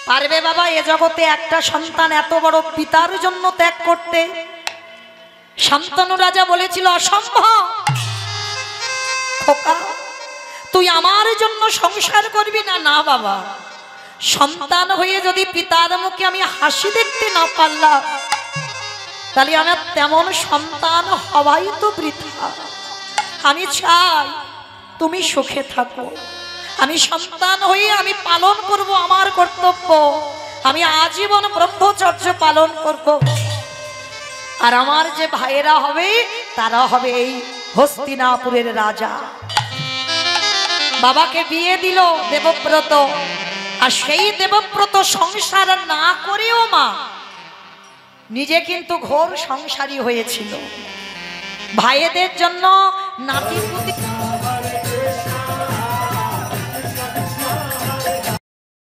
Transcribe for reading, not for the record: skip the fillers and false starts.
পারবে বাবা এ জগতে একটা সন্তান এত বড় পিতার জন্য ত্যাগ করতে? শান্তনু রাজা বলেছিল অসম্ভব। খোকা তুই আমার জন্য সংসার করবি না? না বাবা, সন্তান হয়ে যদি পিতার মুখে আমি হাসি দেখতে না পারলাম তাহলে আমার তেমন সন্তান হওয়াই তো বৃথা। আমি চাই তুমি সুখে থাকো। আমি সন্তান হয়ে আমি পালন করব আমার কর্তব্য। আমি আজীবন ব্রহ্মচর্য পালন করব। আর আমার যে ভাইয়েরা হবে তারা হবে এই হস্তিনাপুরের রাজা। বাবাকে বিয়ে দিল দেবব্রত, আর সেই দেবব্রত সংসার না করেও মা নিজে কিন্তু ঘোর সংসারী হয়েছিল। ভাইয়েদের জন্য নাতি পুতি